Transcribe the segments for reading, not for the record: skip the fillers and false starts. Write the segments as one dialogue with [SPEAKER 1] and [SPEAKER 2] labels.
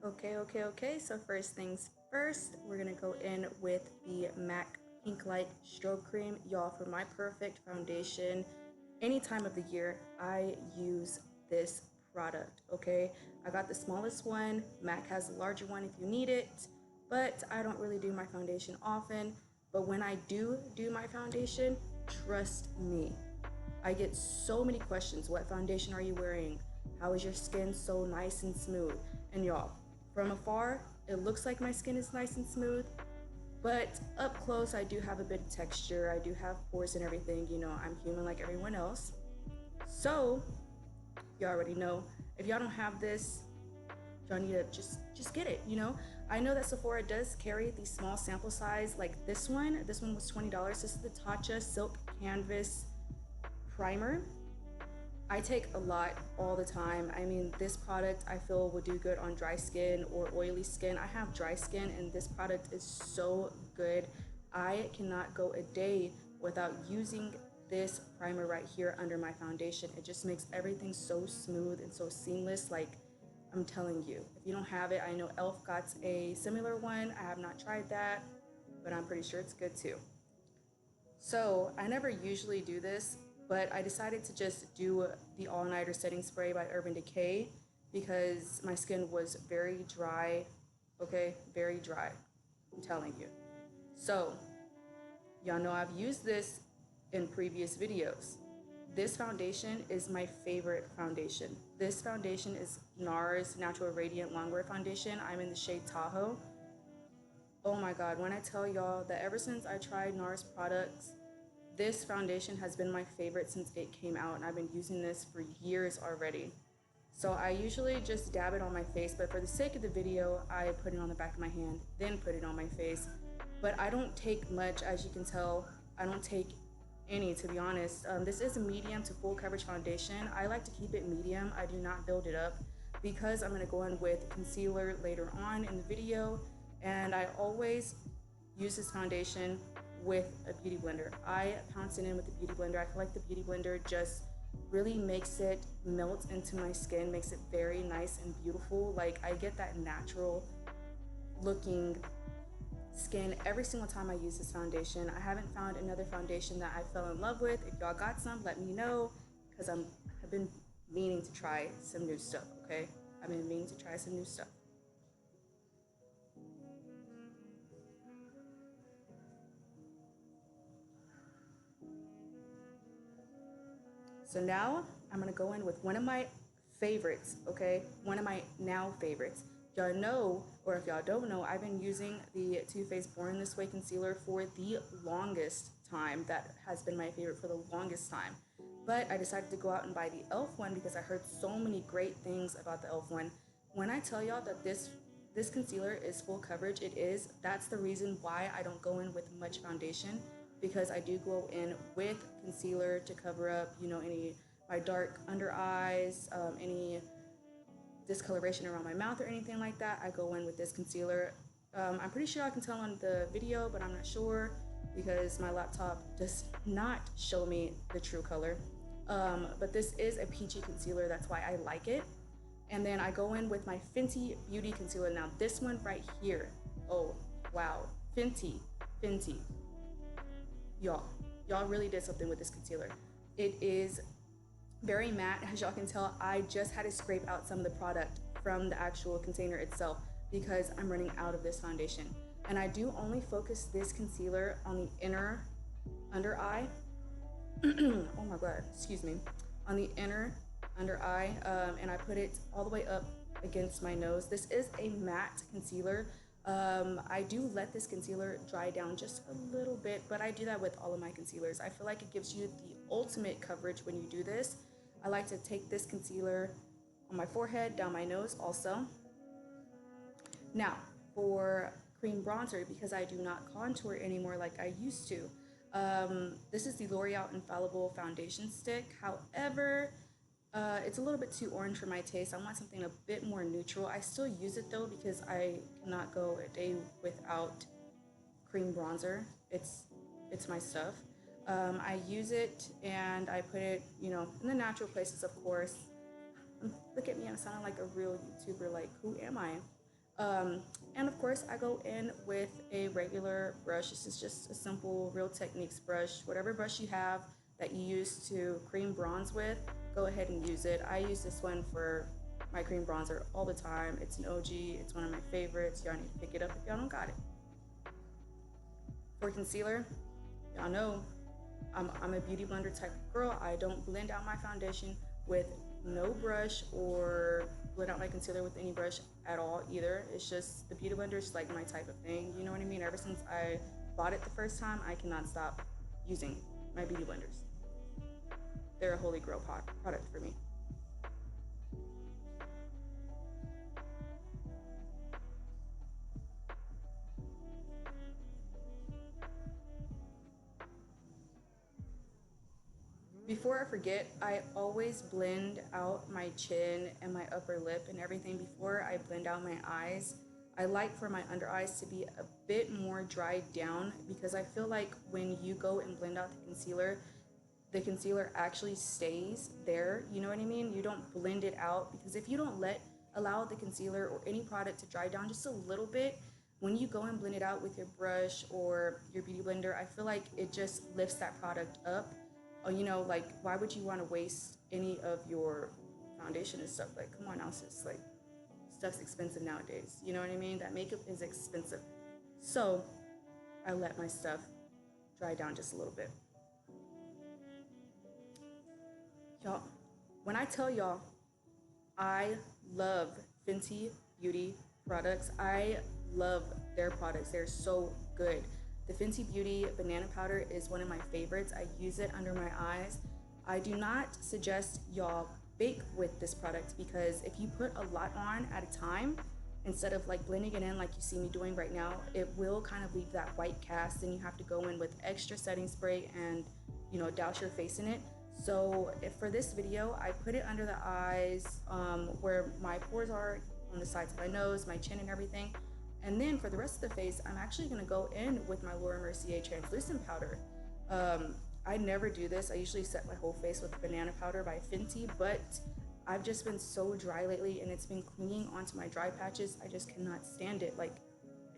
[SPEAKER 1] Okay. So first things first, we're gonna go in with the MAC Pink Light Strobe Cream. Y'all, for my perfect foundation, any time of the year, I use this product, okay? I got the smallest one. MAC has a larger one if you need it, but I don't really do my foundation often. But when I do my foundation, trust me, I get so many questions. What foundation are you wearing? How is your skin so nice and smooth? And y'all, from afar, it looks like my skin is nice and smooth, but up close, I do have a bit of texture. I do have pores and everything. You know, I'm human like everyone else. So, you already know, if y'all don't have this, y'all need to just get it, you know? I know that Sephora does carry the small sample size like this one. This one was $20. This is the Tatcha Silk Canvas Primer. I take a lot all the time. I mean, this product I feel would do good on dry skin or oily skin. I have dry skin and this product is so good. I cannot go a day without using this primer right here under my foundation. It just makes everything so smooth and so seamless. Like, I'm telling you, if you don't have it, I know e.l.f. got a similar one. I have not tried that, but I'm pretty sure it's good too. So I never usually do this, but I decided to just do the all-nighter setting spray by Urban Decay because my skin was very dry, okay? Very dry, I'm telling you. So, y'all know I've used this in previous videos. This foundation is my favorite foundation. This foundation is NARS Natural Radiant Longwear Foundation. I'm in the shade Tahoe. Oh my God, when I tell y'all that ever since I tried NARS products, this foundation has been my favorite since it came out, and I've been using this for years already. So I usually just dab it on my face, but for the sake of the video, I put it on the back of my hand, then put it on my face. But I don't take much, as you can tell. I don't take any, to be honest. This is a medium to full coverage foundation. I like to keep it medium. I do not build it up because I'm gonna go in with concealer later on in the video, and I always use this foundation with a beauty blender. I pounce it in with the beauty blender. I feel like the beauty blender just really makes it melt into my skin, makes it very nice and beautiful. Like, I get that natural looking skin every single time I use this foundation. I haven't found another foundation that I fell in love with. If y'all got some, let me know, because I've been meaning to try some new stuff, okay? I've been meaning to try some new stuff. So now I'm gonna go in with one of my favorites, okay? One of my now favorites. Y'all know, or if y'all don't know, I've been using the Too Faced Born This Way concealer for the longest time. That has been my favorite for the longest time. But I decided to go out and buy the e.l.f. one because I heard so many great things about the e.l.f. one. When I tell y'all that this concealer is full coverage, it is. That's the reason why I don't go in with much foundation, because I do go in with concealer to cover up, you know, any my dark under eyes, any discoloration around my mouth or anything like that. I go in with this concealer. I'm pretty sure I can tell on the video, but I'm not sure because my laptop does not show me the true color. But this is a peachy concealer, that's why I like it. And then I go in with my Fenty Beauty Concealer. Now this one right here, oh wow, Fenty. Y'all really did something with this concealer. It is very matte. As y'all can tell, I just had to scrape out some of the product from the actual container itself because I'm running out of this foundation. And I do only focus this concealer on the inner under eye. Oh my God, excuse me. On the inner under eye, and I put it all the way up against my nose. This is a matte concealer. I do let this concealer dry down just a little bit, but I do that with all of my concealers. I feel like it gives you the ultimate coverage when you do this. I like to take this concealer on my forehead, down my nose also. Now, for cream bronzer, because I do not contour anymore like I used to, this is the L'Oreal Infallible Foundation Stick. However, it's a little bit too orange for my taste. I want something a bit more neutral. I still use it though because I cannot go a day without cream bronzer. It's my stuff. I use it and I put it, you know, in the natural places, of course. Look at me, I'm sounding like a real YouTuber. Like, who am I? Um, and of course, I go in with a regular brush. This is just a simple Real Techniques brush. Whatever brush you have that you use to cream bronze with, go ahead and use it. I use this one for my cream bronzer all the time. It's an OG, it's one of my favorites. Y'all need to pick it up if y'all don't got it. For concealer, y'all know I'm a beauty blender type of girl. I don't blend out my foundation with no brush or blend out my concealer with any brush at all either. It's just the beauty blender is like my type of thing. You know what I mean? Ever since I bought it the first time, I cannot stop using my beauty blenders. They're a holy grail product for me. Before I forget, I always blend out my chin and my upper lip and everything before I blend out my eyes. I like for my under eyes to be a bit more dried down because I feel like when you go and blend out the concealer actually stays there. You know what I mean? You don't blend it out because if you don't allow the concealer or any product to dry down just a little bit, when you go and blend it out with your brush or your beauty blender, I feel like it just lifts that product up. Oh, you know, like why would you want to waste any of your foundation and stuff? Like, come on now, sis. Like, stuff's expensive nowadays. You know what I mean? That makeup is expensive. So I let my stuff dry down just a little bit. Y'all, when I tell y'all I love Fenty Beauty products. I love their products. They're so good. The Fenty Beauty banana powder is one of my favorites. I use it under my eyes. I do not suggest y'all bake with this product because if you put a lot on at a time, instead of like blending it in like you see me doing right now, it will kind of leave that white cast and you have to go in with extra setting spray and, you know, douse your face in it. So if for this video, I put it under the eyes where my pores are, on the sides of my nose, my chin and everything. And then for the rest of the face, I'm actually gonna go in with my Laura Mercier translucent powder. I never do this. I usually set my whole face with banana powder by Fenty, but I've just been so dry lately and it's been clinging onto my dry patches. I just cannot stand it. Like,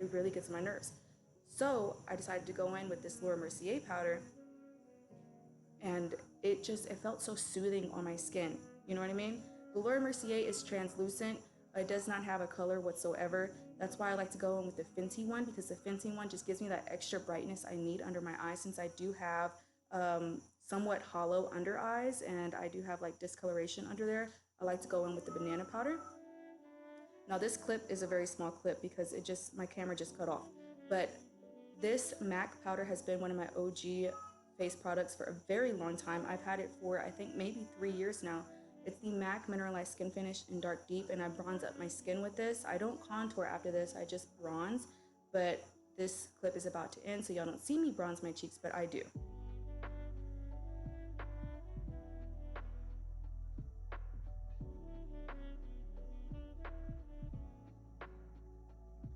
[SPEAKER 1] it really gets on my nerves. So I decided to go in with this Laura Mercier powder and it felt so soothing on my skin. You know what I mean? The Laura Mercier is translucent. It does not have a color whatsoever. That's why I like to go in with the Fenty one because the Fenty one just gives me that extra brightness I need under my eyes since I do have somewhat hollow under eyes and I do have like discoloration under there. I like to go in with the banana powder. Now this clip is a very small clip because my camera just cut off. But this MAC powder has been one of my OG face products for a very long time. I've had it for I think maybe 3 years now. It's the MAC Mineralized Skin Finish in Dark Deep and I bronze up my skin with this. I don't contour after this, I just bronze. But this clip is about to end so y'all don't see me bronze my cheeks, but I do.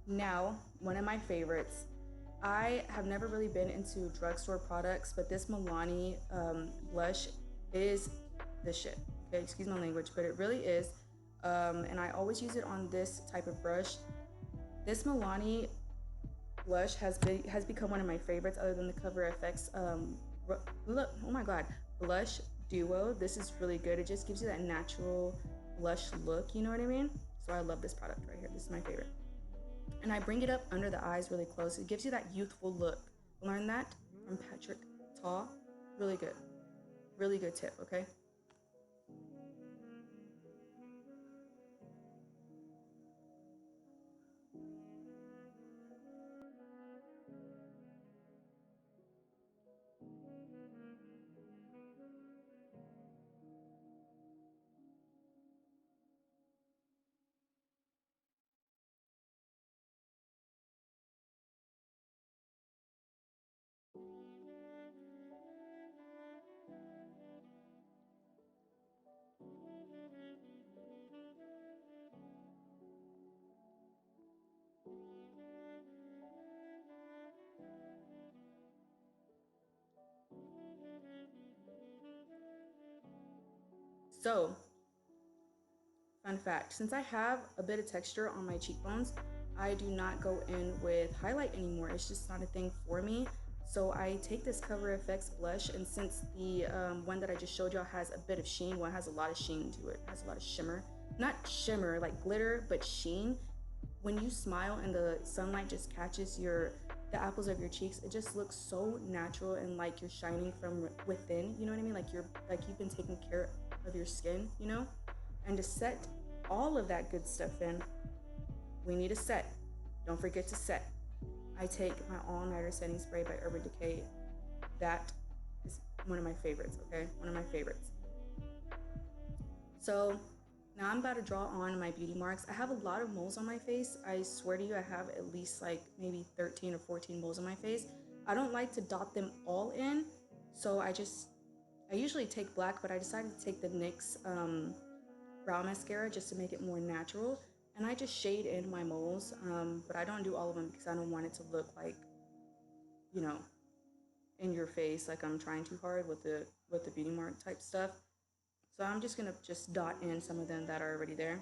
[SPEAKER 1] Now, one of my favorites. I have never really been into drugstore products, but this Milani blush is the shit. Okay, excuse my language, but it really is. And I always use it on this type of brush. This Milani blush has become one of my favorites, other than the Cover FX. Look, oh my god, blush duo. This is really good. It just gives you that natural blush look. You know what I mean? So I love this product right here. This is my favorite. And I bring it up under the eyes really close. It gives you that youthful look. Learn that from Patrick Taw. Really good. Really good tip, okay? So, Fun fact, since I have a bit of texture on my cheekbones, I do not go in with highlight anymore. It's just not a thing for me. So I take this Cover FX blush, and since the one that I just showed y'all has a bit of sheen, well, it has a lot of sheen to it, has a lot of shimmer. Not shimmer like glitter, but sheen. When you smile and the sunlight just catches the apples of your cheeks, it just looks so natural and like you're shining from within. You know what I mean? Like you've been taking care of your skin, you know? And to set all of that good stuff in, we need a set. Don't forget to set. I take my all-nighter setting spray by Urban Decay. That is one of my favorites, okay? One of my favorites. So now I'm about to draw on my beauty marks. I have a lot of moles on my face. I swear to you, I have at least like maybe 13 or 14 moles on my face. I don't like to dot them all in, so I usually take black, but I decided to take the NYX brow mascara just to make it more natural. And I just shade in my moles, but I don't do all of them because I don't want it to look like, you know, in your face, like I'm trying too hard with the beauty mark type stuff. So I'm just gonna just dot in some of them that are already there,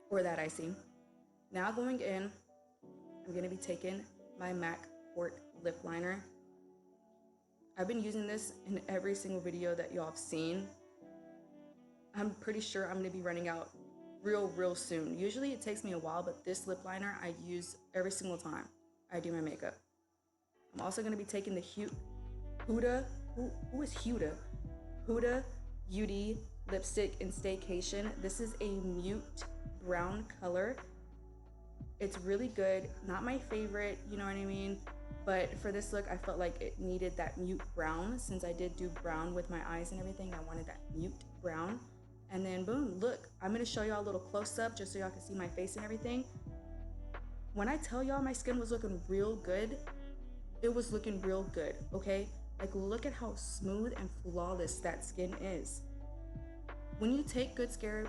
[SPEAKER 1] or that I see. Now going in, I'm gonna be taking my MAC Port lip liner. I've been using this in every single video that y'all have seen. I'm pretty sure I'm gonna be running out real soon. Usually it takes me a while, but this lip liner I use every single time I do my makeup. I'm also gonna be taking the Huda, who is Huda? Huda Beauty lipstick in Staycation. This is a mute brown color. It's really good. Not my favorite, you know what I mean? But for this look, I felt like it needed that mute brown. Since I did do brown with my eyes and everything, I wanted that mute brown. And then boom, look, I'm gonna show y'all a little close up just so y'all can see my face and everything. When I tell y'all my skin was looking real good, it was looking real good, okay? Like, look at how smooth and flawless that skin is. When you take good care